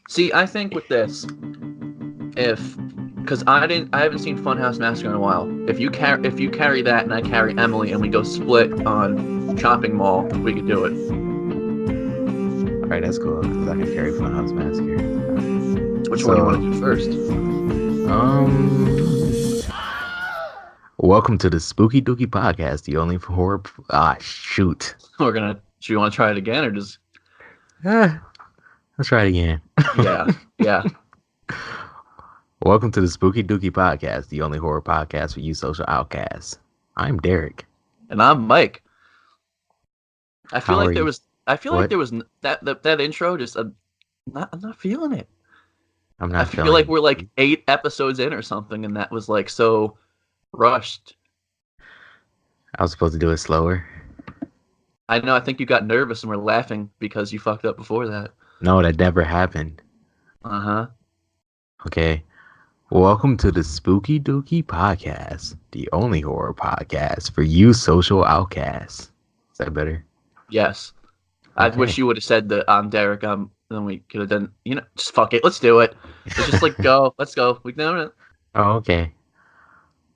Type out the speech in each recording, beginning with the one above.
See, I think with this, because I haven't seen Funhouse Massacre in a while. If you carry that and I carry Emily and we go split on Shopping Mall, we could do it. All right, that's cool because I can carry Funhouse Massacre. Which one do you want to do first? Welcome to the Spooky Dooky Podcast, the only horror. Shoot. Do you want to try it again or just? Let's try it again. Yeah. Welcome to the Spooky Dooky Podcast, the only horror podcast for you social outcasts. I'm Derek. And I'm Mike. I feel like there was that intro just I'm not feeling it. I feel like we're like 8 episodes in or something, and that was like so rushed. I was supposed to do it slower. I know. I think you got nervous and were laughing because you fucked up before that. No, that never happened. Okay. Welcome to the Spooky Dooky Podcast, the only horror podcast for you social outcasts. Is that better? Yes. Okay. I wish you would have said that I'm Derek. Then we could have done, just fuck it. Let's do it. Let's just go. Let's go. We can do it. Oh, okay.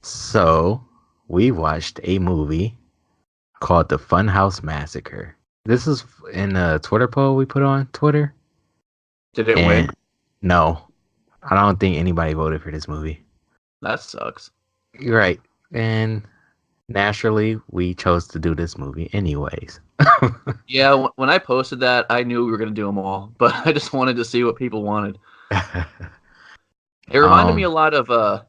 So, we watched a movie called The Funhouse Massacre. This is in a Twitter poll we put on Twitter. Did it win? No. I don't think anybody voted for this movie. That sucks. You're right. And naturally, we chose to do this movie anyways. Yeah, when I posted that, I knew we were going to do them all. But I just wanted to see what people wanted. It reminded me a lot of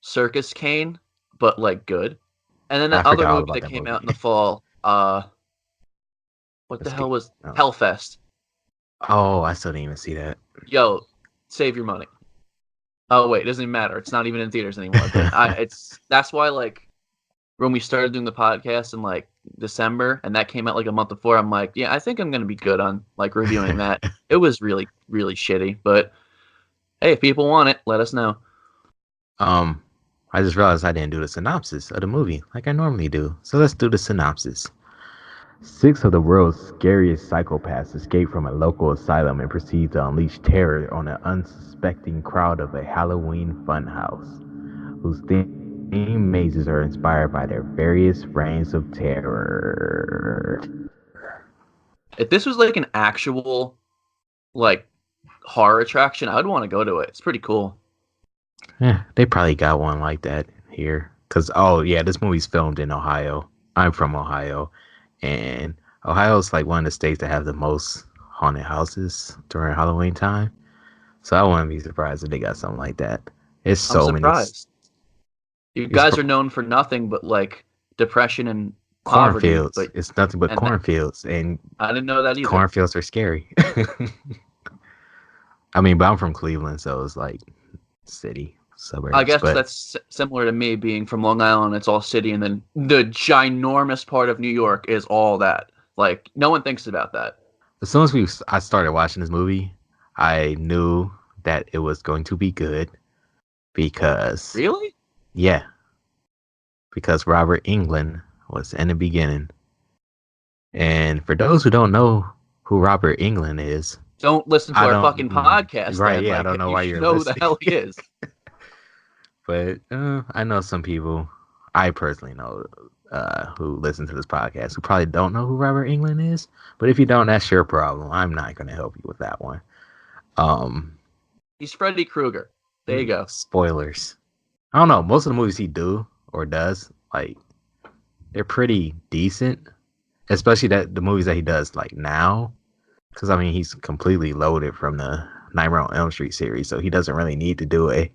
Circus Kane, but like good. And then the other movie that came out in the fall, what the hell was Hellfest? Oh, I still didn't even see that. Yo, save your money. Oh wait, it doesn't even matter. It's not even in theaters anymore. But that's why like when we started doing the podcast in like December and that came out like a month before, I'm like, yeah, I think I'm gonna be good on like reviewing that. It was really, really shitty, but hey, if people want it, let us know. I just realized I didn't do the synopsis of the movie like I normally do. So let's do the synopsis. 6 of the world's scariest psychopaths escape from a local asylum and proceed to unleash terror on an unsuspecting crowd of a Halloween funhouse, whose theme mazes are inspired by their various reigns of terror. If this was like an actual like horror attraction, I would want to go to it. It's pretty cool. Yeah, they probably got one like that here. Because, this movie's filmed in Ohio. I'm from Ohio. And Ohio's like one of the states that have the most haunted houses during Halloween time. So I wouldn't be surprised if they got something like that. I'm surprised. You guys are known for nothing but like depression and poverty. Cornfields. It's nothing but cornfields. And I didn't know that either. Cornfields are scary. I mean, but I'm from Cleveland, so it's like city, suburbs. I guess that's similar to me being from Long Island. It's all city, and then the ginormous part of New York is all that. Like, no one thinks about that. As soon as I started watching this movie, I knew that it was going to be good because... Really? Yeah. Because Robert Englund was in the beginning. And for those who don't know who Robert Englund is... Don't listen to our fucking podcast. Right, then. Yeah, like, I don't know why you're know listening. who the hell he is. But I know some people, I personally know who listen to this podcast who probably don't know who Robert Englund is. But if you don't, that's your problem. I'm not going to help you with that one. He's Freddy Krueger. There you go. Spoilers. I don't know. Most of the movies he does, like, they're pretty decent. Especially the movies that he does, like, now. Because, I mean, he's completely loaded from the Nightmare on Elm Street series. So he doesn't really need to do a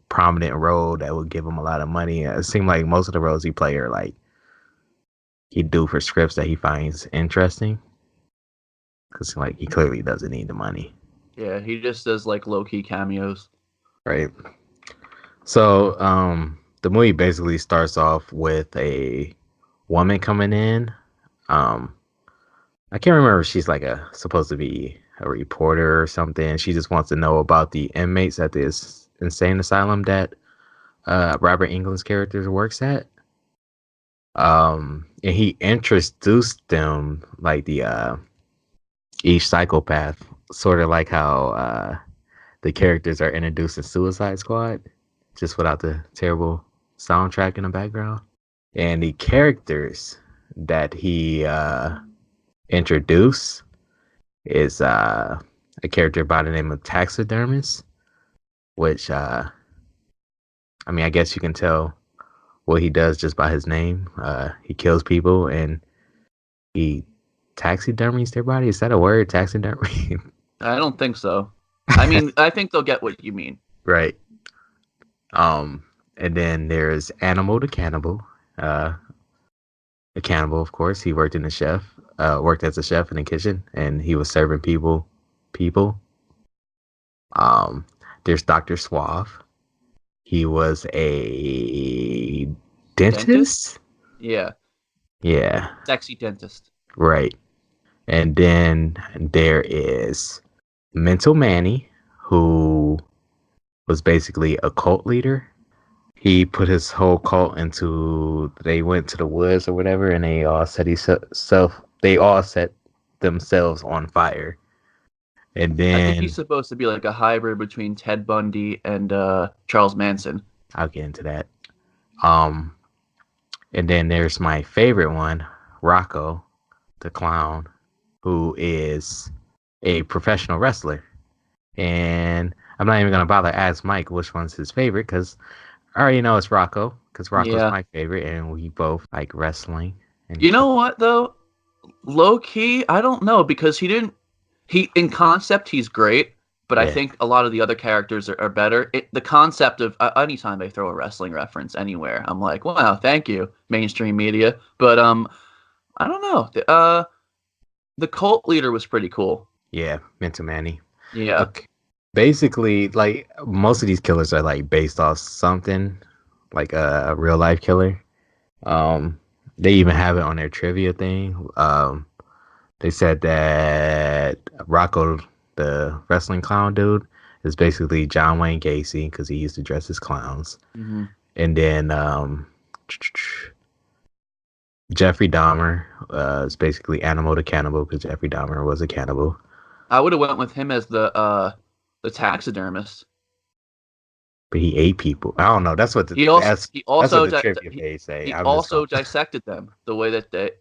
prominent role that would give him a lot of money. It seemed like most of the roles he play are like he'd do for scripts that he finds interesting, because like he clearly doesn't need the money. Yeah, he just does like low-key cameos. Right. So the movie basically starts off with a woman coming in. I can't remember if she's like supposed to be a reporter or something. She just wants to know about the inmates at this insane asylum that Robert Englund's character works at. And he introduced them like the each psychopath, sort of like how the characters are introduced in Suicide Squad, just without the terrible soundtrack in the background. And the characters that he introduced is a character by the name of Taxidermist, which I mean, I guess you can tell what he does just by his name. He kills people and he taxidermies their body. Is that a word, taxidermy? I don't think so. I mean, I think they'll get what you mean. Right. And then there's Animal the Cannibal. A cannibal, of course. He worked as a chef in the kitchen, and he was serving people. There's Dr. Suave. He was a dentist? Yeah. Yeah. Sexy dentist. Right. And then there is Mental Manny, who was basically a cult leader. He put his whole cult they went to the woods or whatever, and they all set themselves on fire. And then I think he's supposed to be like a hybrid between Ted Bundy and Charles Manson. I'll get into that. And then there's my favorite one, Rocco, the clown, who is a professional wrestler. And I'm not even going to bother to ask Mike which one's his favorite, because I already know it's Rocco, because Rocco's my favorite, and we both like wrestling. And you know what, though? Low key, I don't know, because in concept, he's great, but I think a lot of the other characters are better. The concept of anytime they throw a wrestling reference anywhere, I'm like, wow, thank you, mainstream media. But I don't know. The cult leader was pretty cool. Yeah, Mental Manny. Yeah. Okay. Basically, like, most of these killers are like based off something, like a real life killer. They even have it on their trivia thing. They said that Rocco, the wrestling clown dude, is basically John Wayne Gacy because he used to dress as clowns. Mm-hmm. And then Jeffrey Dahmer is basically Animal the Cannibal because Jeffrey Dahmer was a cannibal. I would have went with him as the taxidermist. But he ate people. I don't know. That's what the trivia page say. He also dissected them the way that they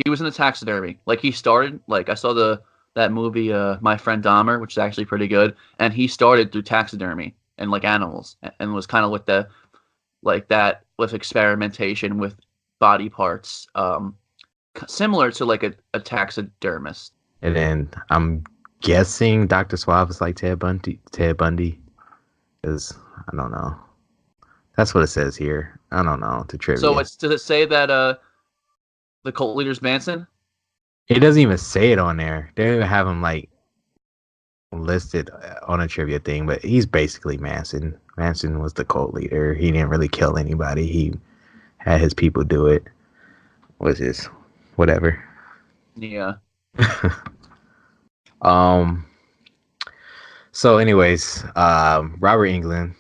he was in the taxidermy. Like he started I saw that movie My Friend Dahmer, which is actually pretty good, and he started through taxidermy and like animals and was kind of with the that with experimentation with body parts similar to like a taxidermist. And then I'm guessing Dr. Suave is like Ted Bundy. Because I don't know. That's what it says here. I don't know. The trivia. So does it say that the cult leader's Manson? It doesn't even say it on there. They don't even have him like listed on a trivia thing, but he's basically Manson. Manson was the cult leader. He didn't really kill anybody. He had his people do it. Which is whatever. Yeah. So anyways, Robert Englund,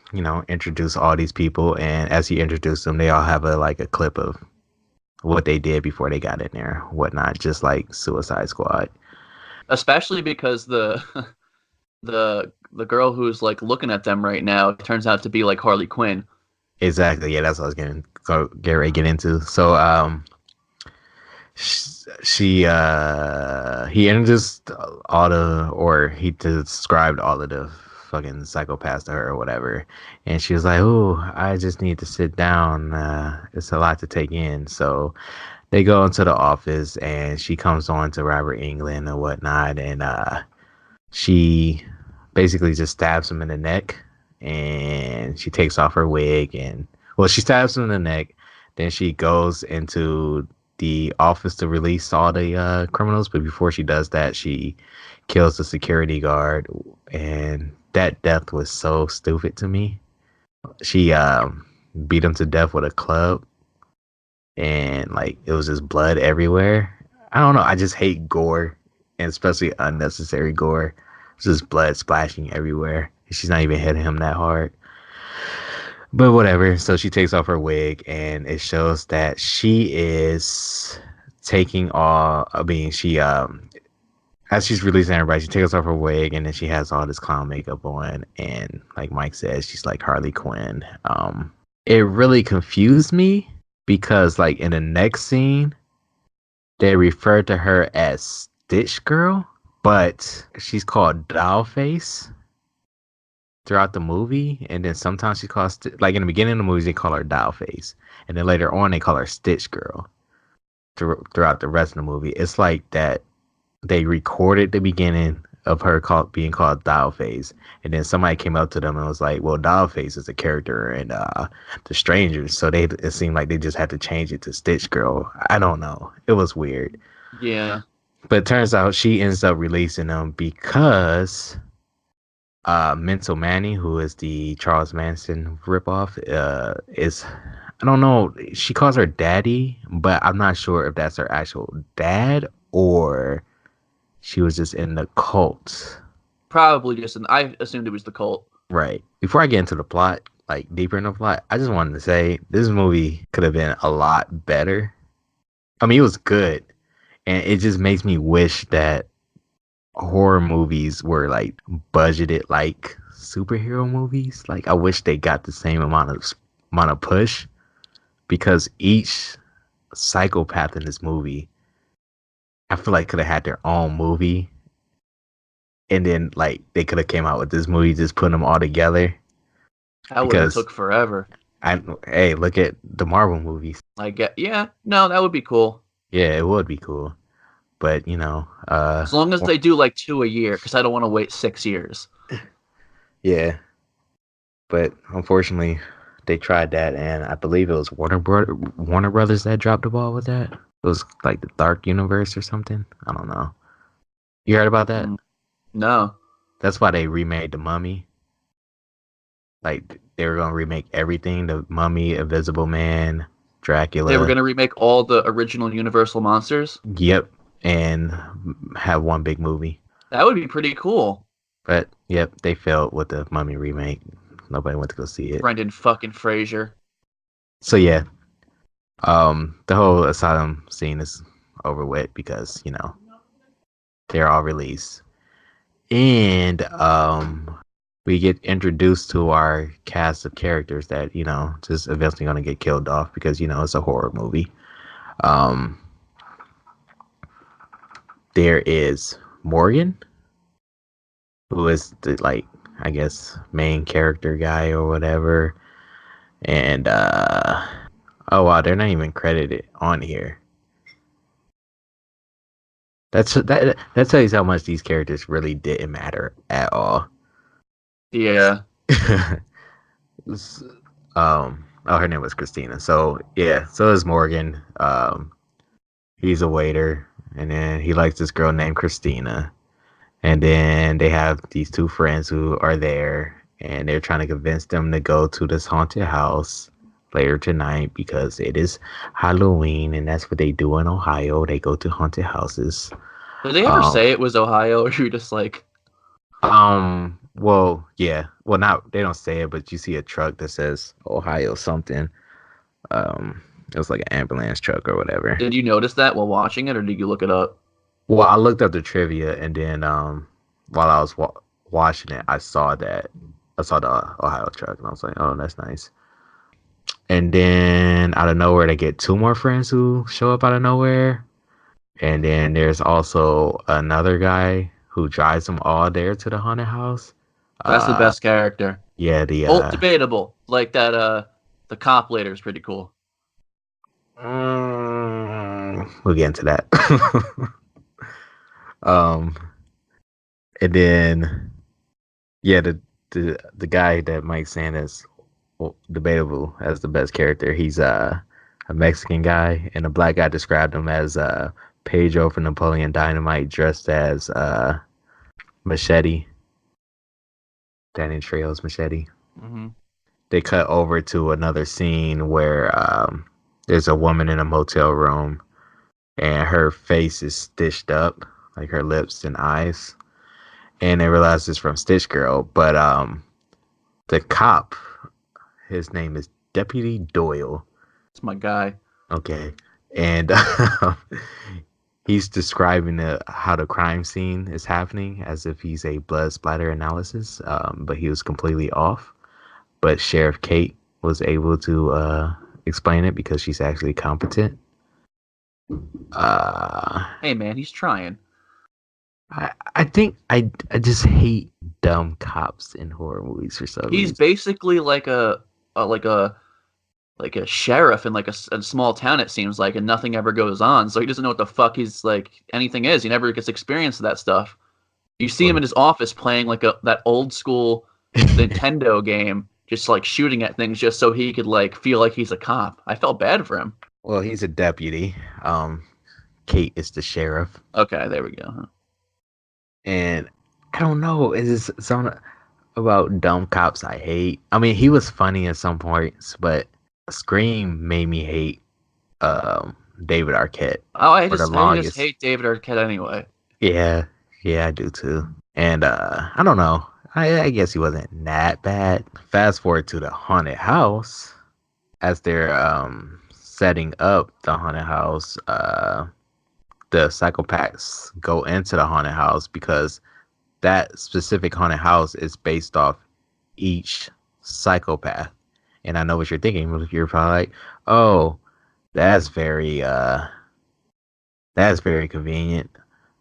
introduced all these people, and as he introduced them, they all have a clip of what they did before they got in there, whatnot, just like Suicide Squad. Especially because the girl who's like looking at them right now turns out to be like Harley Quinn. Exactly. Yeah, that's what I was get ready to get into. So he introduced he described all of the fucking psychopaths to her or whatever, and she was like, "Oh, I just need to sit down. It's a lot to take in." So they go into the office, and she comes on to Robert Englund and whatnot, and she basically just stabs him in the neck, and she takes off her wig, she stabs him in the neck. Then she goes into the office to release all the criminals, but before she does that, she kills the security guard, and that death was so stupid to me. She beat him to death with a club, and it was just blood everywhere. I don't know, I just hate gore, and especially unnecessary gore. It's just blood splashing everywhere. She's not even hitting him that hard. But whatever. So she takes off her wig, and it shows that she is taking all. I mean, she as she's releasing everybody, she takes off her wig and then she has all this clown makeup on. And like Mike says, she's like Harley Quinn. It really confused me because like in the next scene, they refer to her as Stitch Girl, but she's called Dollface throughout the movie, and then sometimes she calls like in the beginning of the movies they call her Dollface, and then later on they call her Stitch Girl. Throughout the rest of the movie, it's like that they recorded the beginning of her being called Dollface, and then somebody came up to them and was like, "Well, Dollface is a character in The Strangers," so it seemed like they just had to change it to Stitch Girl. I don't know, it was weird. Yeah, but it turns out she ends up releasing them because Mental Manny, who is the Charles Manson ripoff, is, I don't know, she calls her daddy, but I'm not sure if that's her actual dad or she was just in the cult. probably just. I assumed it was the cult. Right. Before I get into the plot, like deeper in the plot, I just wanted to say this movie could have been a lot better. I mean, it was good, and it just makes me wish that horror movies were like budgeted like superhero movies. Like I wish they got the same amount of push, because each psychopath in this movie, I feel like could have had their own movie, and then like they could have came out with this movie, just putting them all together. That would have took forever. Hey, look at the Marvel movies. Yeah, no, that would be cool. Yeah, it would be cool. But you know, as long as they do like 2 a year, because I don't want to wait 6 years. Yeah, but unfortunately, they tried that, and I believe it was Warner Brothers that dropped the ball with that. It was like the Dark Universe or something. I don't know. You heard about that? No. That's why they remade The Mummy. Like they were gonna remake everything: The Mummy, Invisible Man, Dracula. They were gonna remake all the original Universal monsters. Yep. And have one big movie. That would be pretty cool. But yep, they failed with the Mummy remake. Nobody went to go see it. Brendan fucking Fraser. So yeah, the whole asylum scene is over with because you know they're all released, and we get introduced to our cast of characters that you know just eventually gonna get killed off because you know it's a horror movie. There is Morgan, who is the, like, I guess, main character guy or whatever. And, oh wow, they're not even credited on here. That tells you how much these characters really didn't matter at all. Yeah. Her name was Christina. So, yeah, so is Morgan. He's a waiter. And then he likes this girl named Christina. And then they have these two friends who are there. And they're trying to convince them to go to this haunted house later tonight because it is Halloween. And that's what they do in Ohio. They go to haunted houses. Did they ever say it was Ohio? Or you just like... Well, yeah. Well, not... They don't say it, but you see a truck that says Ohio something. It was like an ambulance truck or whatever. Did you notice that while watching it, or did you look it up? Well, I looked up the trivia, and then while I was watching it, I saw the Ohio truck, and I was like, "Oh, that's nice." And then out of nowhere, they get two more friends who show up out of nowhere, and then there's also another guy who drives them all there to the haunted house. That's the best character. Yeah, debatable. Like that. The cop later is pretty cool. We'll get into that. And then yeah, the guy that Mike's saying is debatable as the best character. He's a Mexican guy, and a black guy described him as Pedro from Napoleon Dynamite dressed as Machete. Danny Trejo's Machete. Mm-hmm. They cut over to another scene where there's a woman in a motel room, and her face is stitched up, like her lips and eyes. And they realize it's from Stitch Girl. But the cop, his name is Deputy Doyle. It's my guy. Okay. And he's describing how the crime scene is happening as if he's a blood splatter analysis, but he was completely off. But Sheriff Kate was able to explain it because she's actually competent. Hey man, he's trying. I think I just hate dumb cops in horror movies for some He's reason. basically like a sheriff in like a small town, it seems like, and nothing ever goes on. So he doesn't know what the fuck he's like anything is. He never gets experience of that stuff. You see him in his office playing like that old school Nintendo game, just like shooting at things just so he could like feel like he's a cop. I felt bad for him. Well, he's a deputy. Kate is the sheriff. Okay, there we go. Huh? And I don't know. Is this something about dumb cops I hate? I mean, he was funny at some points, but Scream made me hate David Arquette. Oh, I just hate David Arquette anyway. Yeah, I do too. And I don't know. I guess he wasn't that bad. Fast forward to the haunted house. As they're setting up the haunted house, the psychopaths go into the haunted house because that specific haunted house is based off each psychopath. And I know what you're thinking. You're probably like, "Oh, that's very convenient."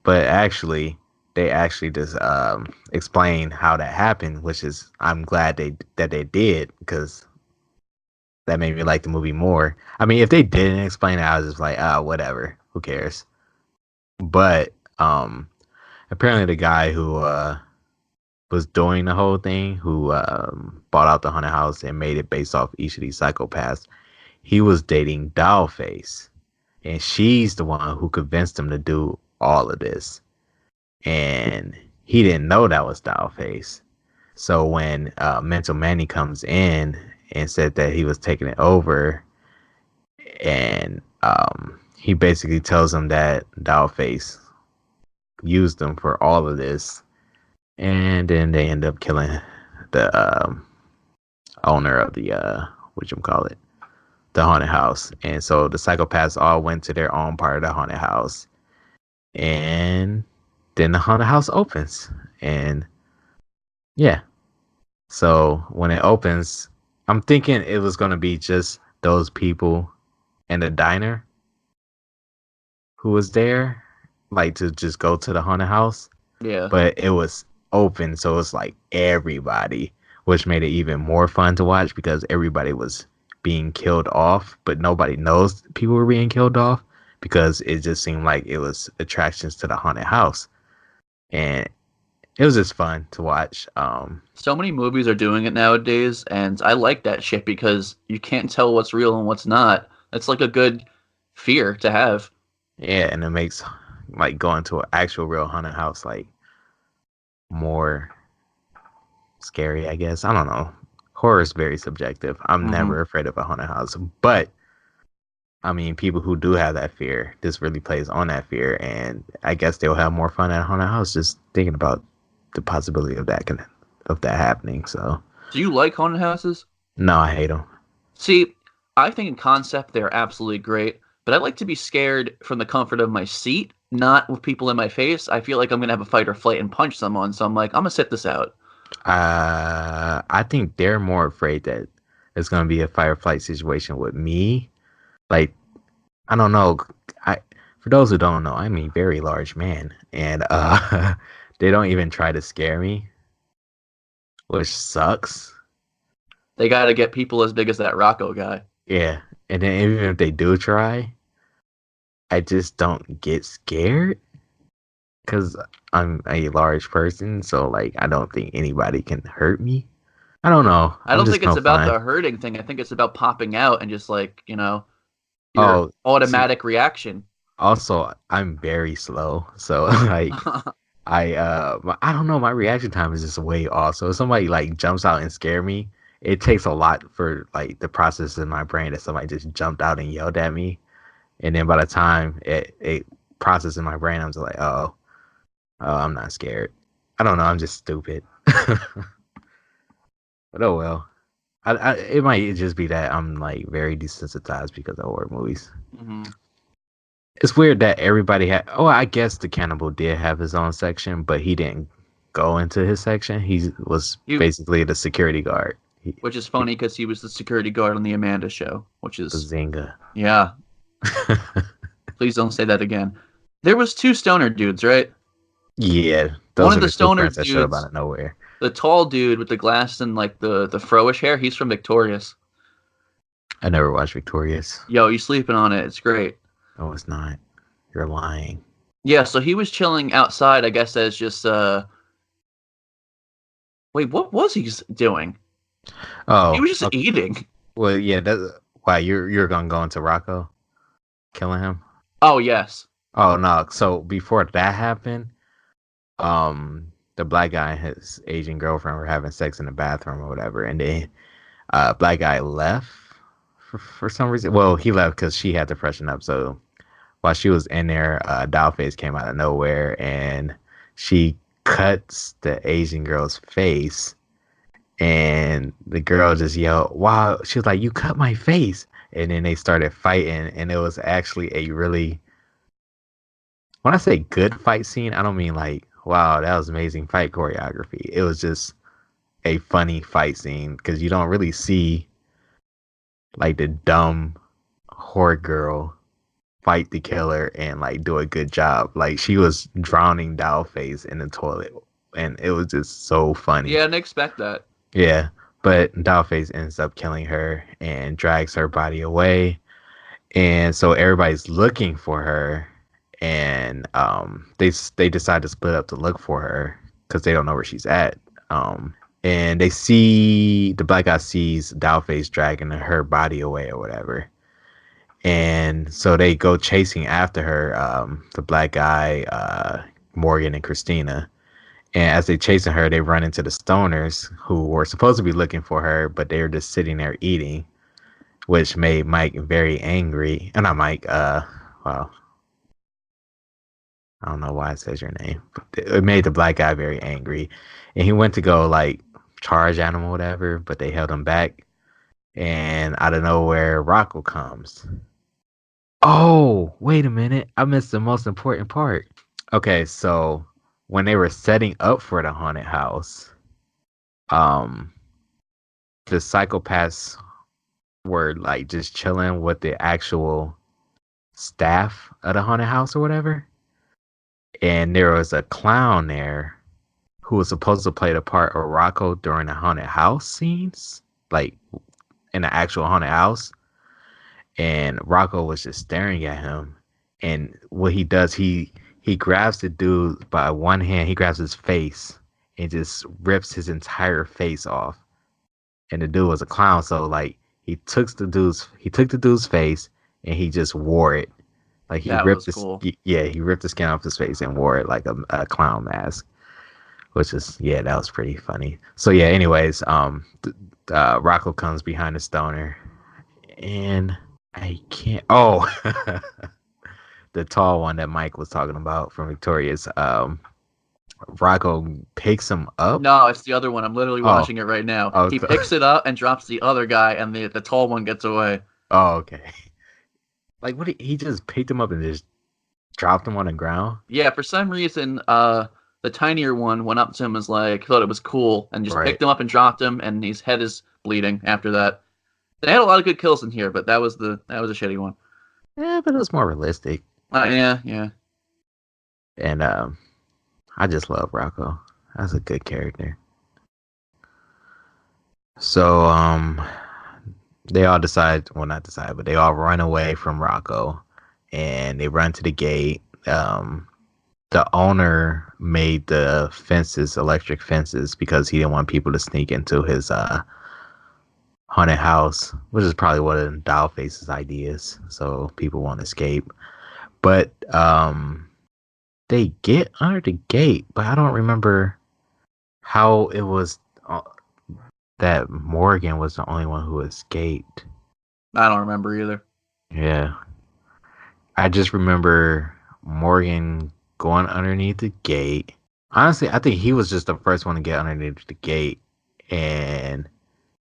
But actually, they actually just explain how that happened, which is I'm glad that they did because that made me like the movie more. I mean, if they didn't explain it, I was just like, whatever, who cares? But apparently the guy who was doing the whole thing, who bought out the haunted house and made it based off each of these psychopaths, he was dating Dollface, and she's the one who convinced him to do all of this. And he didn't know that was Dollface. So when Mental Manny comes in and said that he was taking it over, and he basically tells him that Dollface used them for all of this, and then they end up killing the owner of the the haunted house. And so the psychopaths all went to their own part of the haunted house, and then the haunted house opens. And yeah, so when it opens, I'm thinking it was going to be just those people in the diner who was there, like to just go to the haunted house. Yeah. But it was open, so it's like everybody, which made it even more fun to watch because everybody was being killed off, but nobody knows people were being killed off because it just seemed like it was attractions to the haunted house. And it was just fun to watch. So many movies are doing it nowadays, and I like that shit because you can't tell what's real and what's not. It's like a good fear to have. Yeah, and it makes like going to an actual real haunted house like more scary, I guess. I don't know. Horror is very subjective. I'm never afraid of a haunted house, but I mean, people who do have that fear, this really plays on that fear, and I guess they'll have more fun at a haunted house just thinking about the possibility of that happening. So, do you like haunted houses? No, I hate them. See, I think in concept they're absolutely great, but I like to be scared from the comfort of my seat, not with people in my face. I feel like I'm gonna have a fight or flight and punch someone, so I'm like, I'm gonna sit this out. I think they're more afraid that it's gonna be a fight or flight situation with me. Like, I don't know. For those who don't know, I'm a very large man, and they don't even try to scare me, which sucks. They got to get people as big as that Rocco guy. Yeah, and then even if they do try, I just don't get scared because I'm a large person. So like, I don't think anybody can hurt me. I don't know. I don't think it's about the hurting thing. I think it's about popping out and just like, your automatic reaction. Also, I'm very slow, so like I don't know. My reaction time is just way off. So if somebody like jumps out and scare me, it takes a lot for like the process in my brain that somebody just jumped out and yelled at me, and then by the time it processes in my brain, I'm just like, oh, I'm not scared. I don't know. I'm just stupid. But oh well. It might just be that I'm like very desensitized because of horror movies. Mm-hmm. It's weird that everybody had. Oh, I guess the cannibal did have his own section, but he didn't go into his section. He was basically the security guard. Which is funny because he was the security guard on the Amanda Show, which is Bazinga. Yeah. Please don't say that again. There was 2 stoner dudes, right? Yeah, one of the stoner dudes that showed up out of nowhere. The tall dude with the glasses and like the froish hair, he's from Victorious. I never watched Victorious. Yo, you sleeping on it? It's great. No, it's not. You're lying. Yeah, so he was chilling outside, I guess, as just Wait, what was he doing? Oh, he was just eating. Well, yeah. Why you're gonna go into Rocco, killing him? Oh yes. Oh no. So before that happened, the black guy and his Asian girlfriend were having sex in the bathroom or whatever, and then black guy left for some reason. Well, he left because she had to freshen up. So while she was in there, Dollface came out of nowhere and she cuts the Asian girl's face, and the girl just yelled, "Wow!" She was like, "You cut my face!" And then they started fighting, and it was actually a really, when I say good fight scene, I don't mean like, wow, that was amazing fight choreography. It was just a funny fight scene because you don't really see like the dumb horror girl fight the killer and like do a good job. Like she was drowning Dollface in the toilet, and it was just so funny. Yeah, I didn't expect that. Yeah, but Dollface ends up killing her and drags her body away, and so everybody's looking for her, and they decide to split up to look for her because they don't know where she's at. And they see the black guy sees Dollface dragging her body away or whatever. And so they go chasing after her, the black guy, Morgan and Christina. And as they chasing her, they run into the stoners who were supposed to be looking for her, but they were just sitting there eating, which made Mike very angry. And not Mike, well, I don't know why it says your name, but it made the black guy very angry. And he went to go like charge at him or whatever, but they held him back. And out of nowhere, Rocco comes. Oh, wait a minute. I missed the most important part. Okay, so when they were setting up for the haunted house, the psychopaths were like just chilling with the actual staff of the haunted house or whatever. And there was a clown there who was supposed to play the part of Rocco during the haunted house scenes, like in the actual haunted house. And Rocco was just staring at him. And what he does, he grabs the dude by one hand, he grabs his face and just rips his entire face off. And the dude was a clown, so like he took the dude's face and he just wore it. Like he ripped he ripped the skin off his face and wore it like a clown mask. Which is, yeah, that was pretty funny. So yeah, anyways, Rocco comes behind the stoner, and I can't. Oh, the tall one that Mike was talking about from Victorious. Rocco picks him up. No, it's the other one. I'm literally watching it right now. Oh, he picks it up and drops the other guy, and the tall one gets away. Oh, okay. Like, what? He just picked him up and just dropped him on the ground? Yeah, for some reason, the tinier one went up to him, as like, thought it was cool, and just picked him up and dropped him, and his head is bleeding after that. They had a lot of good kills in here, but that was a shitty one. Yeah, but it was more realistic. Yeah. And I just love Rocco. That's a good character. So they all they all run away from Rocco, and they run to the gate. The owner made the fences electric fences because he didn't want people to sneak into his haunted house, which is probably one of Dollface's ideas, so people won't escape. But they get under the gate, but I don't remember how it was that Morgan was the only one who escaped. I don't remember either. Yeah. I just remember Morgan going underneath the gate. Honestly, I think he was just the first one to get underneath the gate, and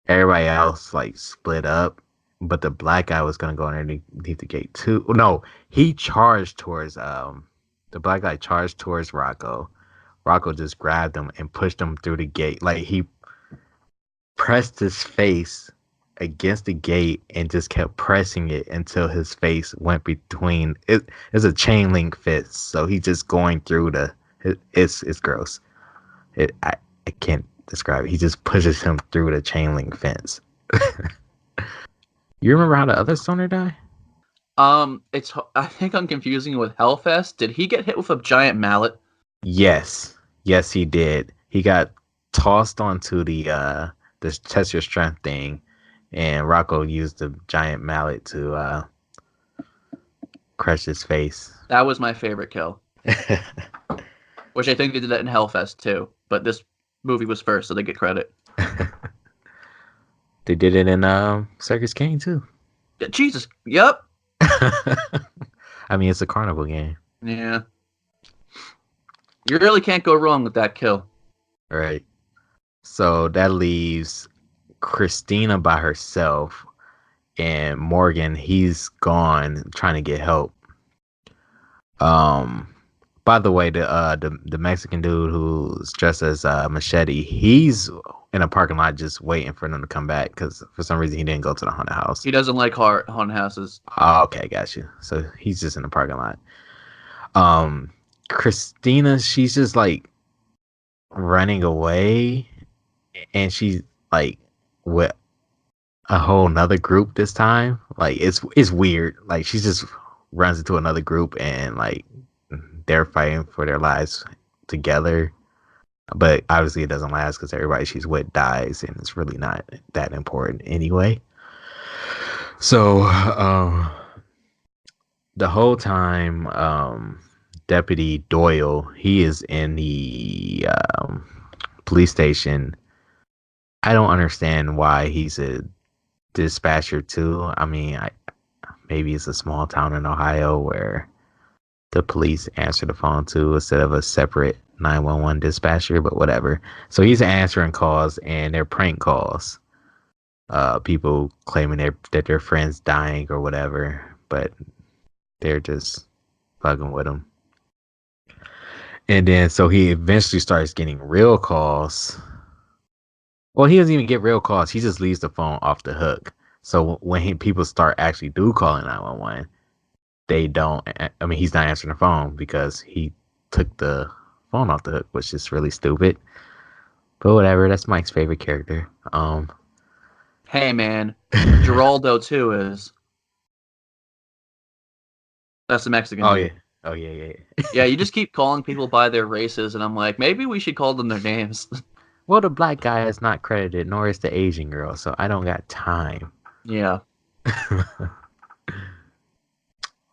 everybody else like split up, but the black guy was gonna go underneath the gate too. No, he charged towards the black guy charged towards Rocco. Rocco just grabbed him and pushed him through the gate. Like he pressed his face against the gate and just kept pressing it until his face went between it. It's a chain link fence, so he just going through it's gross. I can't describe it. He just pushes him through the chain link fence. You remember how the other stoner died? I think I'm confusing it with Hellfest. Did he get hit with a giant mallet? Yes, he did. He got tossed onto the this test your strength thing, and Rocco used the giant mallet to crush his face. That was my favorite kill. Which I think they did that in Hellfest too, but this movie was first, so they get credit. They did it in Circus King too. Jesus, yep. I mean, it's a carnival game. Yeah. You really can't go wrong with that kill. Right. So that leaves Christina by herself, and Morgan, he's gone trying to get help. By the way, the Mexican dude who's dressed as Machete, he's in a parking lot just waiting for them to come back because for some reason he didn't go to the haunted house. He doesn't like haunted houses. Oh, okay, got you. So he's just in the parking lot. Christina, she's just like running away, and she's like with a whole nother group this time. Like it's weird. Like she just runs into another group and like they're fighting for their lives together. But obviously it doesn't last because everybody she's with dies, and it's really not that important anyway. So the whole time, Deputy Doyle, he is in the police station. I don't understand why he's a dispatcher too. I mean, maybe it's a small town in Ohio where the police answer the phone too instead of a separate 911 dispatcher, but whatever. So he's answering calls, and they're prank calls. People claiming that their friend's dying or whatever, but they're just fucking with him. And then so he eventually starts getting real calls. Well, he doesn't even get real calls. He just leaves the phone off the hook. So when people start actually calling 911, they don't. I mean, he's not answering the phone because he took the phone off the hook, which is really stupid. But whatever. That's Mike's favorite character. Hey man, Geraldo too is. That's the Mexican. Oh dude. yeah. Oh yeah. Yeah, you just keep calling people by their races, and I'm like, maybe we should call them their names. Well, the black guy is not credited, nor is the Asian girl, so I don't got time. Yeah.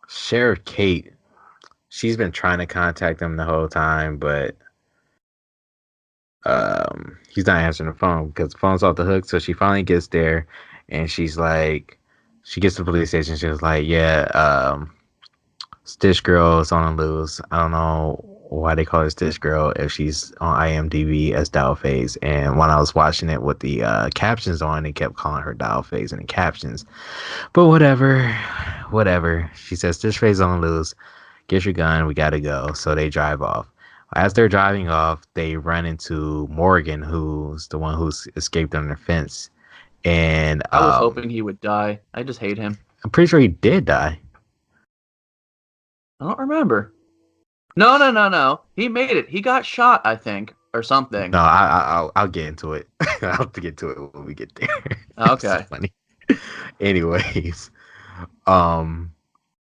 Sheriff Kate, she's been trying to contact him the whole time, but he's not answering the phone because the phone's off the hook. So she finally gets there, and she's like, she gets to the police station. She was like, yeah, Stitch Girl is on the loose. I don't know why they call her Stitch Girl if she's on IMDb as Dollface. And when I was watching it with the captions on, they kept calling her Dollface in the captions. But whatever. She says Stitch Face on the loose. Get your gun. We gotta go. So they drive off. As they're driving off, they run into Morgan, who's the one who's escaped under the fence. And I was hoping he would die. I just hate him. I'm pretty sure he did die. I don't remember. No. He made it. He got shot, I think, or something. No, I'll get into it. I'll get to it when we get there. Okay. Funny. Anyways,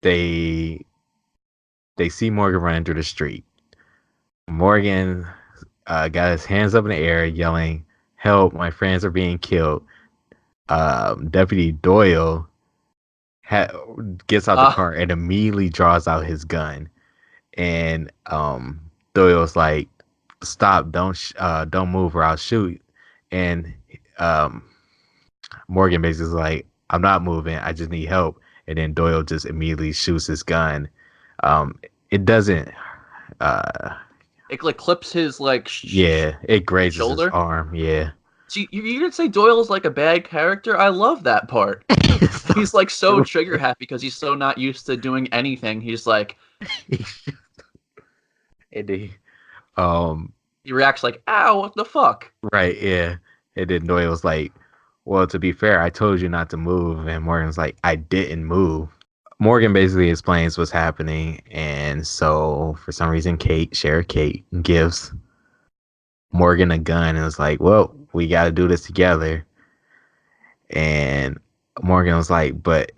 they see Morgan running through the street. Morgan got his hands up in the air, yelling, "Help! My friends are being killed." Deputy Doyle gets out the car and immediately draws out his gun. And Doyle's like, "Stop! Don't move, or I'll shoot." And Morgan basically is like, "I'm not moving. I just need help." And then Doyle just immediately shoots his gun. It doesn't. It like clips his like. It grazes shoulder? his arm. Yeah. See, you didn't say Doyle's like a bad character. I love that part. He's like so trigger happy because he's so not used to doing anything. He's like, and he, he reacts like, "Ow, what the fuck?" right, yeah. And then Doyle was like, "Well, to be fair, I told you not to move." And Morgan's like, "I didn't move." Morgan basically explains what's happening, and so for some reason, Sheriff Kate, gives Morgan a gun and was like, "Well, we got to do this together." And Morgan was like, "But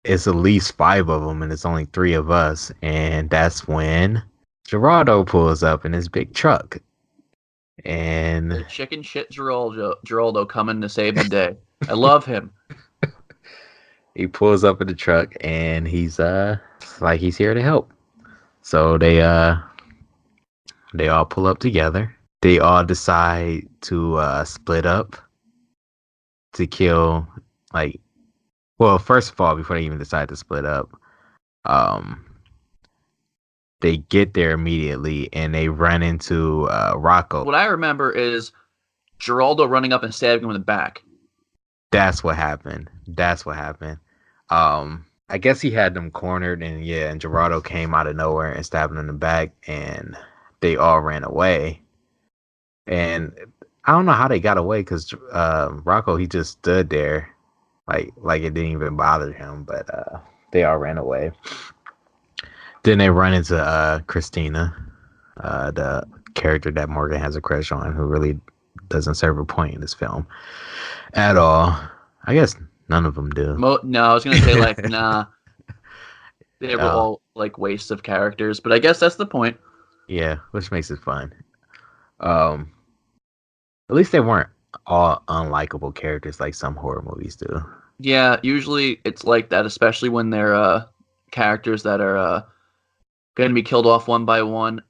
it's at least 5 of them, and it's only 3 of us." And that's when Geraldo pulls up in his big truck. And the chicken shit Geraldo coming to save the day. I love him. He pulls up in the truck, and he's like he's here to help. So they all pull up together. They all decide to split up to kill, like, well, first of all, before they even decide to split up, they get there immediately and they run into Rocco. What I remember is Geraldo running up and stabbing him in the back. That's what happened. I guess he had them cornered, and Geraldo came out of nowhere and stabbed him in the back, and they all ran away. And I don't know how they got away, because Rocco, he just stood there like it didn't even bother him, but they all ran away. Then they run into Christina, the character that Morgan has a crush on, who really doesn't serve a point in this film at all. I guess none of them do. No, I was going to say, like, nah. They were all, like, wastes of characters, but I guess that's the point. Yeah, which makes it fun. At least they weren't all unlikable characters like some horror movies do. Yeah, usually it's like that, especially when they're characters that are going to be killed off one by one.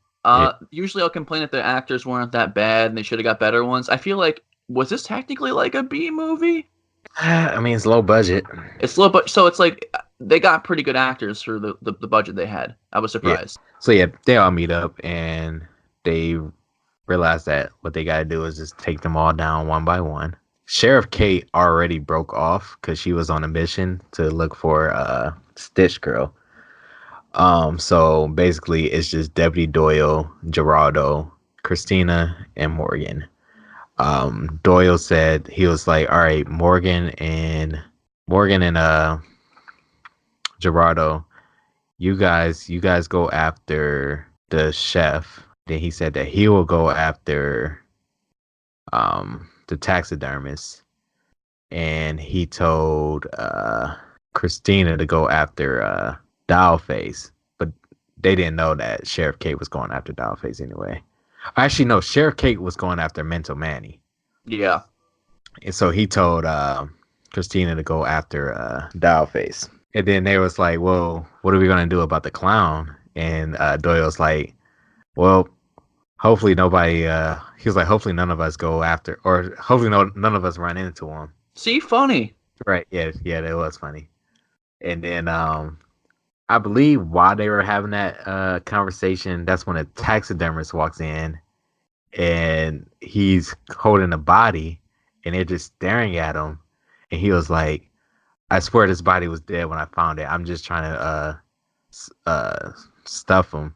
Usually I'll complain that the actors weren't that bad and they should have got better ones. I feel like, was this technically like a B movie? I mean, it's low budget. It's low, but so it's like they got pretty good actors for the budget they had. I was surprised. Yeah. So they all meet up and they realize that what they got to do is just take them all down one by one. Sheriff Kate already broke off because she was on a mission to look for Stitch Girl. So basically, it's just Deputy Doyle, Geraldo, Christina, and Morgan. Doyle said he was like, "All right, Morgan and Geraldo, you guys go after the chef." Then he said that he will go after the taxidermist, and he told Christina to go after Dollface, but they didn't know that Sheriff Kate was going after Dollface anyway. Actually, no, Sheriff Kate was going after Mental Manny. Yeah. And so he told Christina to go after Dollface. And then they was like, "Well, what are we going to do about the clown?" And Doyle's like, "Well, hopefully nobody," he was like, "Hopefully none of us go after, or hopefully none of us run into him." See, funny. Right, yeah, that was funny. And then I believe while they were having that conversation, that's when a taxidermist walks in, and he's holding a body, and they're just staring at him. And he was like, "I swear this body was dead when I found it. I'm just trying to stuff him."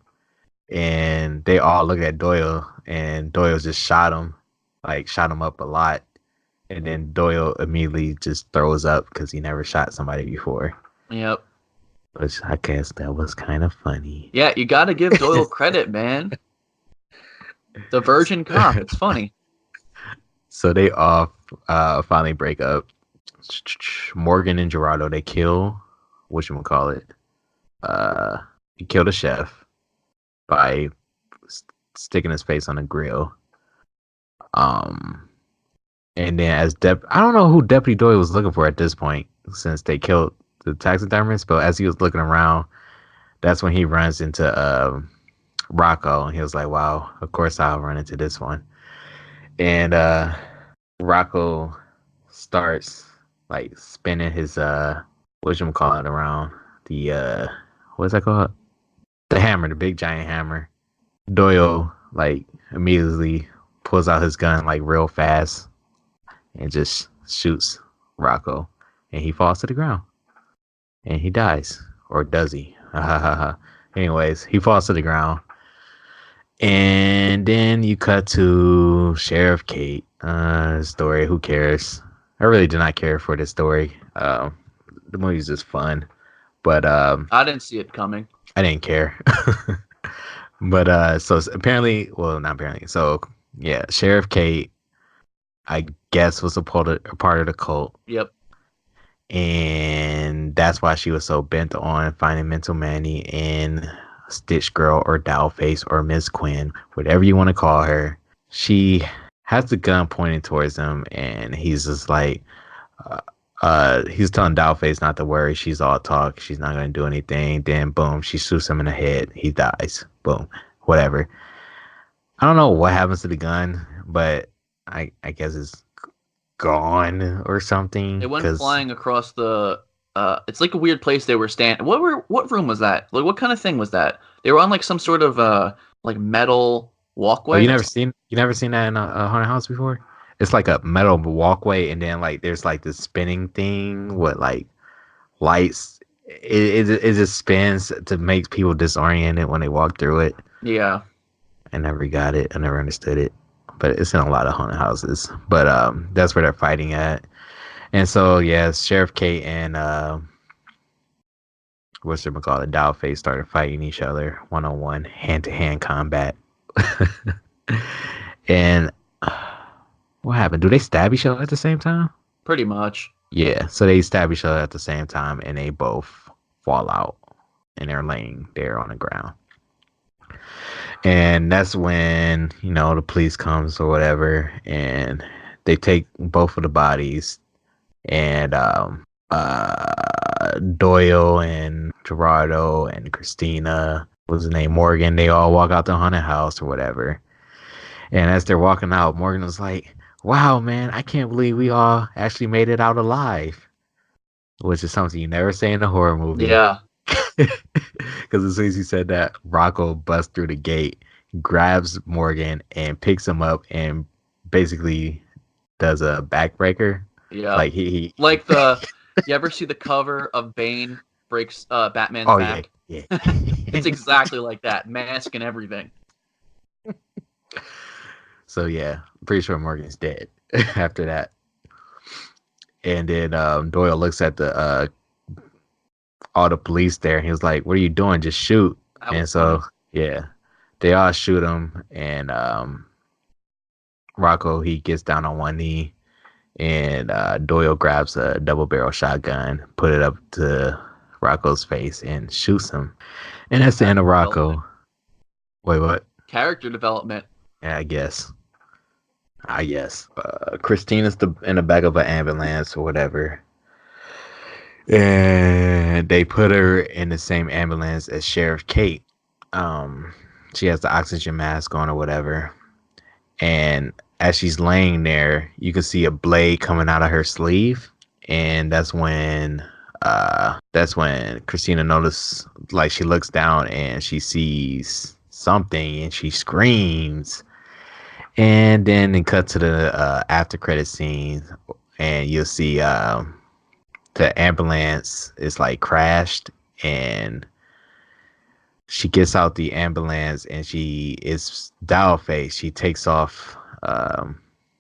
And they all look at Doyle, and Doyle just shot him up a lot. And then Doyle immediately just throws up because he never shot somebody before. Yep. Which I guess that was kind of funny. Yeah, you got to give Doyle credit, man. The virgin cop. It's funny. So they all finally break up. Morgan and Geraldo, they kill, whatchamacallit, he killed a chef by sticking his face on a grill. And then I don't know who Deputy Doyle was looking for at this point, since they killed the taxidermist, but as he was looking around, that's when he runs into Rocco, and he was like, "Wow, of course I'll run into this one." And Rocco starts like spinning his whatchamacallit around the what's that called? The hammer, the big giant hammer. Doyle like immediately pulls out his gun like real fast and just shoots Rocco. and he falls to the ground, and he dies, or does he? Anyways, he falls to the ground, and then you cut to Sheriff Kate. Story. Who cares? I really do not care for this story. The movie's just fun, but I didn't see it coming. I didn't care. But so apparently, well, not apparently. So yeah, Sheriff Kate, I guess, was a part of the cult. Yep. And that's why she was so bent on finding Mental Manny in Stitch Girl or Dollface or Miss Quinn, whatever you want to call her. She has the gun pointed towards him, and he's just like, he's telling Dollface not to worry. She's all talk. She's not going to do anything. Then, boom, she shoots him in the head. He dies. Boom. Whatever. I don't know what happens to the gun, but I guess it's gone or something. It went flying across the. It's like a weird place they were standing. What room was that? Like, what kind of thing was that? They were on like some sort of like metal walkway. Oh, you never seen that in a haunted house before? It's like a metal walkway, and then like there's like this spinning thing with like lights. It just spins to make people disoriented when they walk through it. Yeah. I never got it. I never understood it. But it's in a lot of haunted houses. But that's where they're fighting at. And so yeah, Sheriff Kate and Dollface started fighting each other 1-on-1, hand-to-hand combat. And what happened? Do they stab each other at the same time? Pretty much. Yeah, so they stab each other at the same time, and they both fall out, and they're laying there on the ground. And that's when, the police comes or whatever, and they take both of the bodies, and Doyle and Gerardo and Christina, what's his name, Morgan, they all walk out the haunted house or whatever. And as they're walking out, Morgan was like, wow, man, I can't believe we all actually made it out alive. Which is something you never say in a horror movie. Yeah. Because as soon as he said that, Rocco busts through the gate, grabs Morgan, and picks him up and basically does a backbreaker. Yeah. Like he like the you ever see the cover of Bane breaks Batman's back? Yeah. It's exactly like that. Mask and everything. So yeah, I'm pretty sure Morgan's dead after that. And then Doyle looks at the all the police there, and he was like, "What are you doing? Just shoot!" And so funny. Yeah, they all shoot him, and Rocco, he gets down on one knee, and Doyle grabs a double barrel shotgun, put it up to Rocco's face, and shoots him. And that's the end of Rocco. Wait, what? Character development. Yeah, I guess. Christina's in the back of an ambulance or whatever. And they put her in the same ambulance as Sheriff Kate. She has the oxygen mask on or whatever. And as she's laying there, you can see a blade coming out of her sleeve. And that's when Christina notices, like, she looks down and she sees something and she screams. And then it cut to the after credit scene, and you'll see the ambulance is like crashed, and she gets out the ambulance, and she is Dollface. She takes off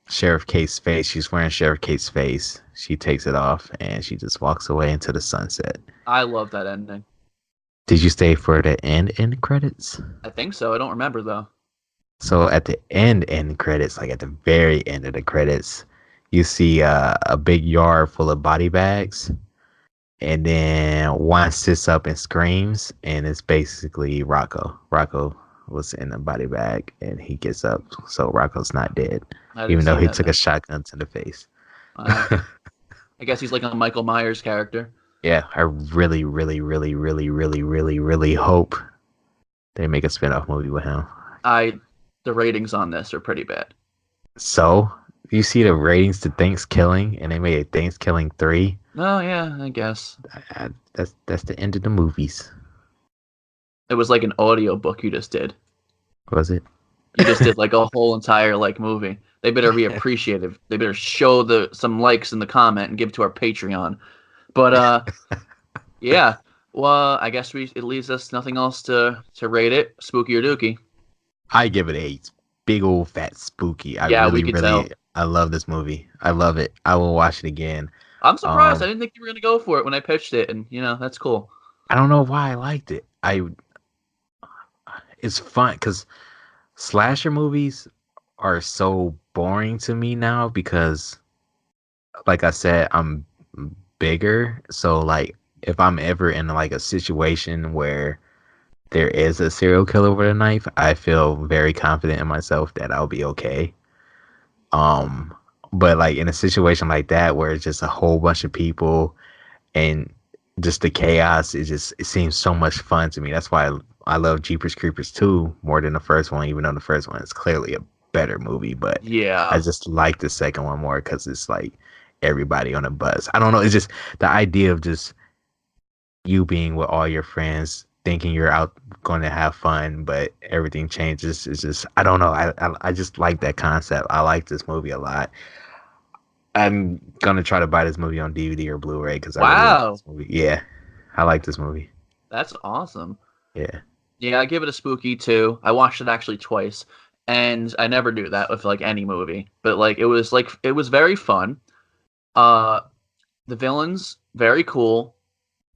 Sheriff Kate's face. She's wearing Sheriff Kate's face. She takes it off, and she just walks away into the sunset. I love that ending. Did you stay for the end credits? I think so. I don't remember though. So at the end credits, like at the very end of the credits, you see a big yard full of body bags, and then one sits up and screams, and it's basically Rocco. Rocco was in the body bag, and he gets up, so Rocco's not dead, even though he took a shotgun to the face. I guess he's like a Michael Myers character. Yeah, I really, really, really, really, really, really, really hope they make a spin-off movie with him. The ratings on this are pretty bad. So, you see the ratings to Thanksgiving, and they made a Thanksgiving 3. Oh, yeah, I guess. That's the end of the movies. It was like an audio book you just did. Was it? You just did like a whole entire movie. They better be appreciative. They better show some likes in the comment and give it to our Patreon. But yeah. Well, I guess it leaves us nothing else to rate it. Spooky or Dooky? I give it a big old fat spooky. I Yeah, we really, could tell. really, I love this movie. I love it. I will watch it again. I'm surprised. I didn't think you were gonna go for it when I pitched it, and that's cool. I don't know why I liked it. It's fun because slasher movies are so boring to me now because, like I said, I'm bigger. So like, if I'm ever in like a situation where there is a serial killer with a knife, I feel very confident in myself that I'll be okay. Um, but like in a situation like that where it's just a whole bunch of people and just the chaos, it seems so much fun to me. That's why I love Jeepers Creepers 2 more than the first one, even though the first one is clearly a better movie. But Yeah, I just like the second one more because it's like everybody on a bus. I don't know. It's just the idea of just you being with all your friends, thinking you're out going to have fun, but everything changes. It's just I don't know. I just like that concept. I like this movie a lot. I'm gonna try to buy this movie on DVD or Blu-ray because I really like this movie. Yeah, I like this movie. That's awesome. Yeah. Yeah, I give it a spooky too. I watched it actually twice, and I never do that with like any movie. But like it was very fun. The villains very cool.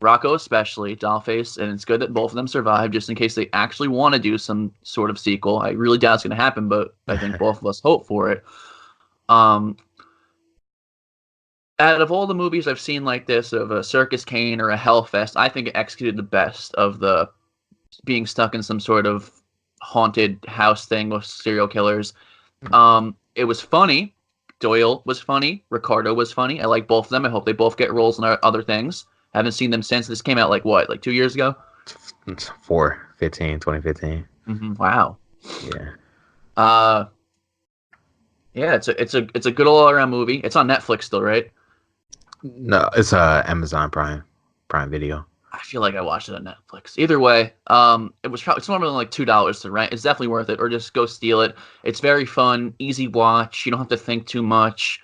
Rocco especially, Dollface, and it's good that both of them survived just in case they actually want to do some sort of sequel. I really doubt it's going to happen, but I think both of us hope for it. Out of all the movies I've seen like this, of a Circus Kane or a Hellfest, I think it executed the best of the being stuck in some sort of haunted house thing with serial killers. It was funny. Doyle was funny. Ricardo was funny. I like both of them. I hope they both get roles in other things. Haven't seen them since. This came out like 2 years ago? 2015. Mm-hmm. Wow. Yeah. Yeah, it's a good all around movie. It's on Netflix still, right? No, it's Amazon Prime Video. I feel like I watched it on Netflix. Either way, it's normally like $2 to rent. It's definitely worth it, or just go steal it. It's very fun, easy watch. You don't have to think too much.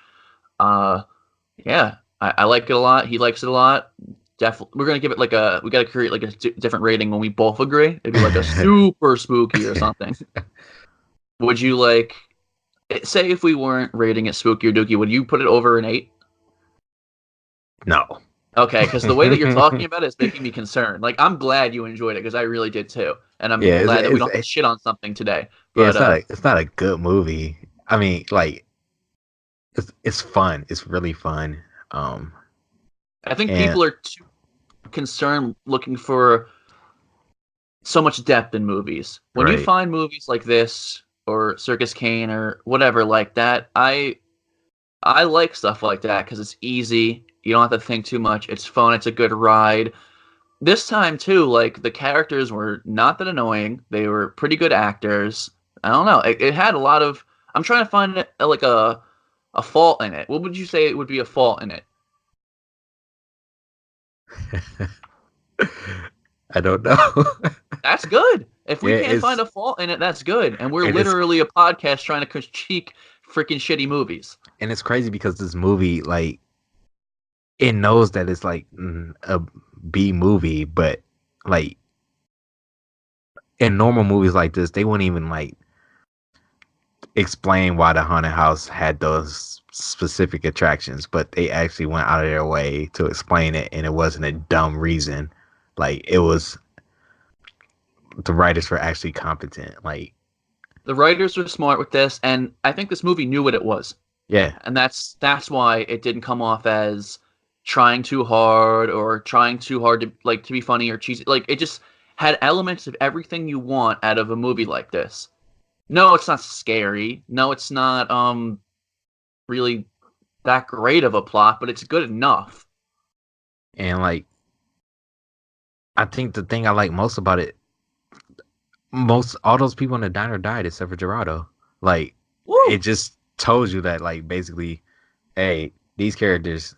Yeah, I like it a lot. He likes it a lot. Definitely, we're gonna give it we gotta create like a different rating when we both agree. It'd be like a super spooky or something. Would you say if we weren't rating it spooky or dooky, would you put it over an 8? No. Okay, because the way that you're talking about it is making me concerned. Like, I'm glad you enjoyed it because I really did too, and I'm glad that we don't have to shit on something today. But, yeah, it's not a good movie. I mean, like, it's fun. It's really fun. I think people are too concerned looking for so much depth in movies. When you find movies like this or Circus Kane or whatever like that, I like stuff like that because it's easy. You don't have to think too much. It's fun. It's a good ride. This time too, like the characters were not that annoying. They were pretty good actors. I don't know. It had a lot of. I'm trying to find like a fault in it. What would you say it would be a fault in it? I don't know. That's good. If we can't find a fault in it, that's good. And we're literally a podcast trying to critique freaking shitty movies. And it's crazy because this movie, like, it knows that it's like a B movie, but like in normal movies like this, they wouldn't even like explain why the haunted house had those specific attractions, but they actually went out of their way to explain it, and it wasn't a dumb reason. Like, it was, the writers were actually competent. Like, the writers were smart with this, and I think this movie knew what it was. Yeah. And that's why it didn't come off as trying too hard or trying too hard to be funny or cheesy. Like, it just had elements of everything you want out of a movie like this. No, it's not scary. No, it's not really that great of a plot, but it's good enough. And like, I think the thing I like most about it, all those people in the diner died except for Gerardo. Like, woo! It just told you that, like, basically, hey, these characters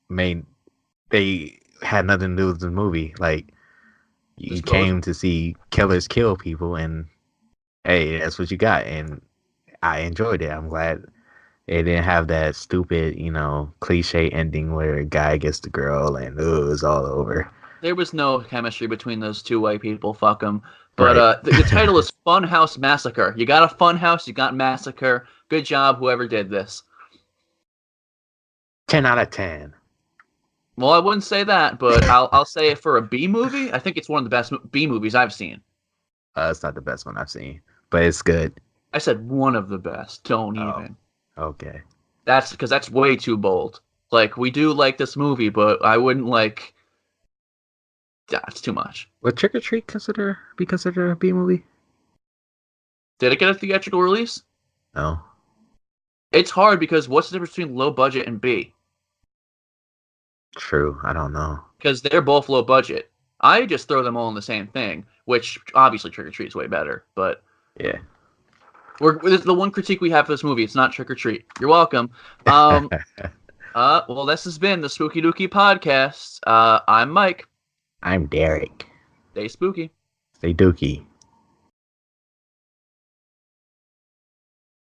they had nothing to do with the movie. Like, you came to see killers kill people, and hey, that's what you got. And I enjoyed it. I'm glad It didn't have that stupid, cliche ending where a guy gets the girl and it's all over. There was no chemistry between those two white people. Fuck them. But Right. the title is Funhouse Massacre. You got a funhouse, you got massacre. Good job, whoever did this. 10 out of 10. Well, I wouldn't say that, but I'll say it for a B movie. I think it's one of the best B movies I've seen. It's not the best one I've seen, but it's good. I said one of the best. Don't even. Okay. That's because that's way too bold. Like, we do like this movie, but I wouldn't like. That's too much. Would Trick or Treat be considered a B movie? Did it get a theatrical release? No. It's hard because what's the difference between low budget and B? True. I don't know. Because they're both low budget. I just throw them all in the same thing, which obviously Trick or Treat is way better. But yeah, the one critique we have for this movie, it's not Trick or Treat. You're welcome. Well, this has been the Spooky Dooky Podcast. I'm Mike. I'm Derek. Stay spooky. Stay dooky.